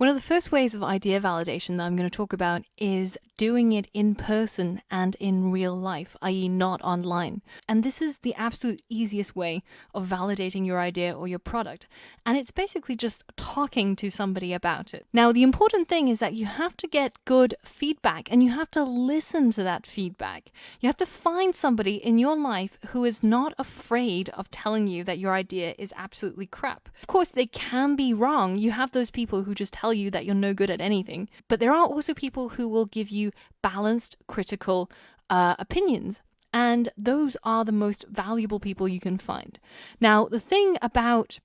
One of the first ways of idea validation that I'm going to talk about is doing it in person and in real life, i.e., not online. And this is the absolute easiest way of validating your idea or your product. And it's basically just talking to somebody about it. Now, the important thing is that you have to get good feedback and you have to listen to that feedback. You have to find somebody in your life who is not afraid of telling you that your idea is absolutely crap. Of course, they can be wrong. You have those people who just tell you that you're no good at anything. But there are also people who will give you balanced, critical opinions. And those are the most valuable people you can find. Now, the thing about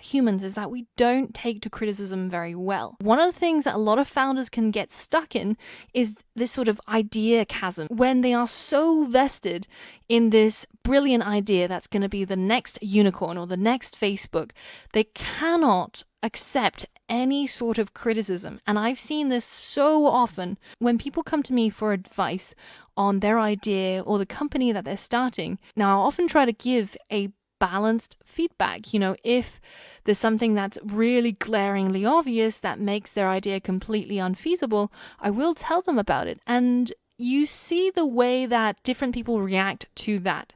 humans is that we don't take to criticism very well. One of the things that a lot of founders can get stuck in is this sort of idea chasm when they are so vested in this brilliant idea that's going to be the next unicorn or the next Facebook. They cannot accept any sort of criticism. And I've seen this so often when people come to me for advice on their idea or the company that they're starting. Now, I often try to give a balanced feedback. If there's something that's really glaringly obvious that makes their idea completely unfeasible, I will tell them about it. And you see the way that different people react to that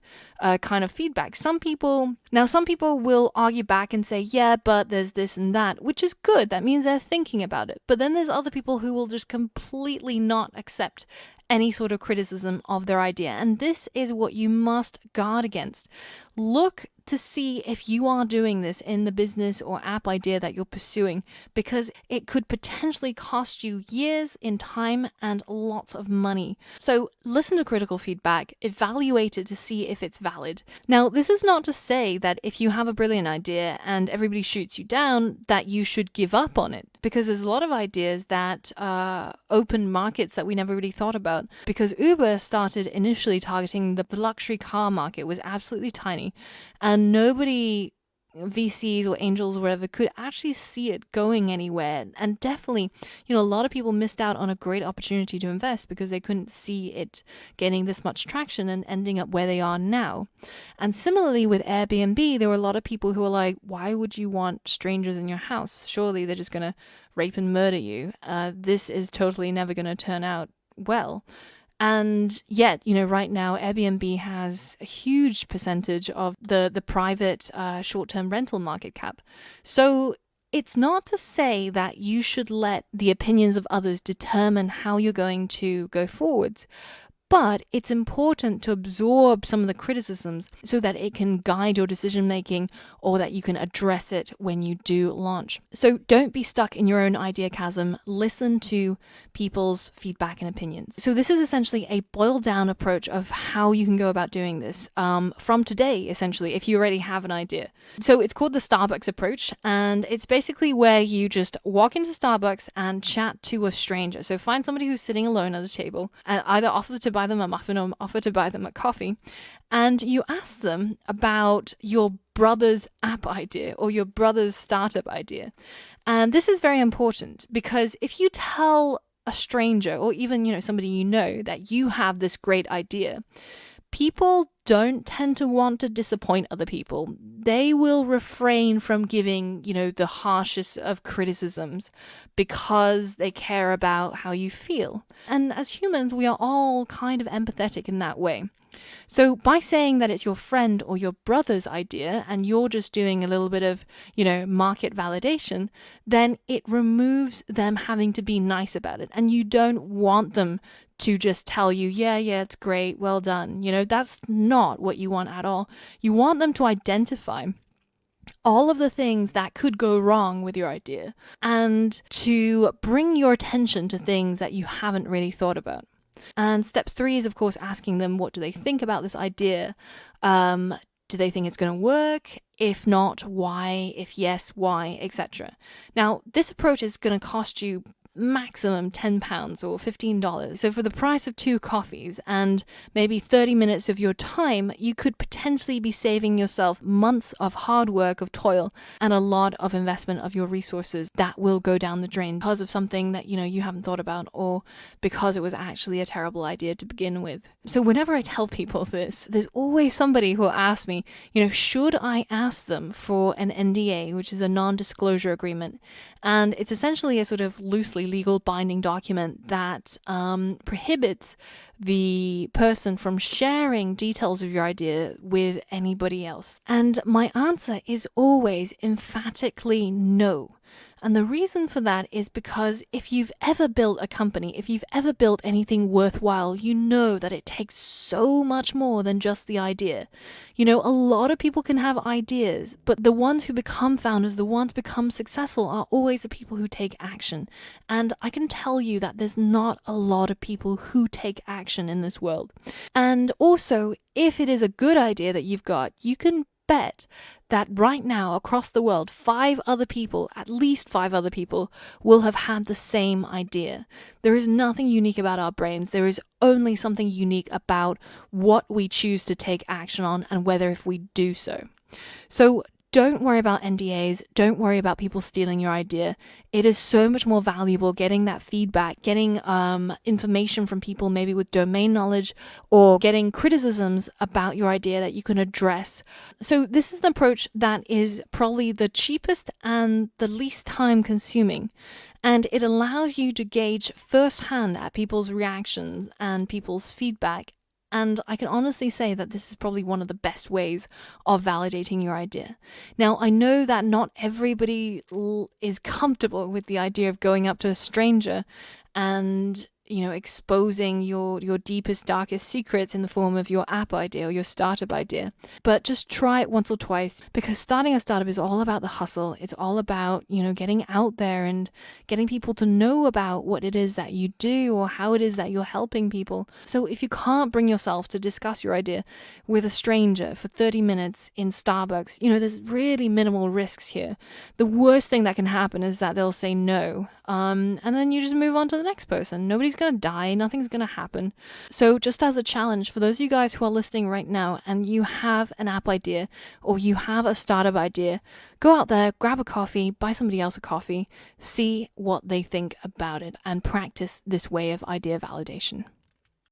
kind of feedback. Some people will argue back and say, yeah, but there's this and that, which is good. That means they're thinking about it. But then there's other people who will just completely not accept any sort of criticism of their idea. And this is what you must guard against. Look to see if you are doing this in the business or app idea that you're pursuing, because it could potentially cost you years in time and lots of money. So listen to critical feedback, evaluate it to see if it's valid. Now, this is not to say that if you have a brilliant idea and everybody shoots you down, that you should give up on it, because there's a lot of ideas that open markets that we never really thought about. Because Uber started initially targeting the luxury car market, was absolutely tiny, and nobody, VCs or angels or whatever, could actually see it going anywhere. And definitely, a lot of people missed out on a great opportunity to invest because they couldn't see it gaining this much traction and ending up where they are now. And similarly with Airbnb, there were a lot of people who were like, why would you want strangers in your house? Surely they're just going to rape and murder you. This is totally never going to turn out well. And yet, right now, Airbnb has a huge percentage of the private short-term rental market cap. So it's not to say that you should let the opinions of others determine how you're going to go forwards. But it's important to absorb some of the criticisms so that it can guide your decision making, or that you can address it when you do launch. So don't be stuck in your own idea chasm. Listen to people's feedback and opinions. So this is essentially a boiled down approach of how you can go about doing this from today, essentially, if you already have an idea. So it's called the Starbucks approach, and it's basically where you just walk into Starbucks and chat to a stranger. So find somebody who's sitting alone at a table and either offer to buy them a muffin or offer to buy them a coffee, and you ask them about your brother's app idea or your brother's startup idea. And this is very important, because if you tell a stranger or even somebody that you have this great idea, people don't tend to want to disappoint other people. They will refrain from giving, the harshest of criticisms because they care about how you feel. And as humans, we are all kind of empathetic in that way. So by saying that it's your friend or your brother's idea and you're just doing a little bit of, market validation, then it removes them having to be nice about it. And you don't want them to just tell you, yeah, it's great, well done. That's not what you want at all. You want them to identify all of the things that could go wrong with your idea and to bring your attention to things that you haven't really thought about. And step 3 is, of course, asking them, what do they think about this idea? Do they think it's going to work? If not, why? If yes, why? Etc. Now, this approach is going to cost you maximum £10 or $15. So for the price of 2 coffees and maybe 30 minutes of your time, you could potentially be saving yourself months of hard work, of toil, and a lot of investment of your resources that will go down the drain because of something that, you haven't thought about, or because it was actually a terrible idea to begin with. So whenever I tell people this, there's always somebody who will ask me, should I ask them for an NDA, which is a non-disclosure agreement? And it's essentially a sort of loosely legal binding document that prohibits the person from sharing details of your idea with anybody else. And my answer is always emphatically no. And the reason for that is because if you've ever built a company, if you've ever built anything worthwhile, you know that it takes so much more than just the idea. A lot of people can have ideas, but the ones who become founders, the ones who become successful are always the people who take action. And I can tell you that there's not a lot of people who take action in this world. And also, if it is a good idea that you've got, you can bet that right now across the world, at least 5 other people will have had the same idea. There is nothing unique about our brains. There is only something unique about what we choose to take action on and whether if we do so. So don't worry about NDAs. Don't worry about people stealing your idea. It is so much more valuable getting that feedback, getting information from people maybe with domain knowledge, or getting criticisms about your idea that you can address. So this is the approach that is probably the cheapest and the least time consuming. And it allows you to gauge firsthand at people's reactions and people's feedback. And I can honestly say that this is probably one of the best ways of validating your idea. Now, I know that not everybody is comfortable with the idea of going up to a stranger and exposing your deepest, darkest secrets in the form of your app idea or your startup idea. But just try it once or twice, because starting a startup is all about the hustle. It's all about, getting out there and getting people to know about what it is that you do or how it is that you're helping people. So if you can't bring yourself to discuss your idea with a stranger for 30 minutes in Starbucks, there's really minimal risks here. The worst thing that can happen is that they'll say no. And then you just move on to the next person. Nobody's going to die. Nothing's going to happen. So just as a challenge for those of you guys who are listening right now and you have an app idea or you have a startup idea, go out there, grab a coffee, buy somebody else a coffee, see what they think about it, and practice this way of idea validation.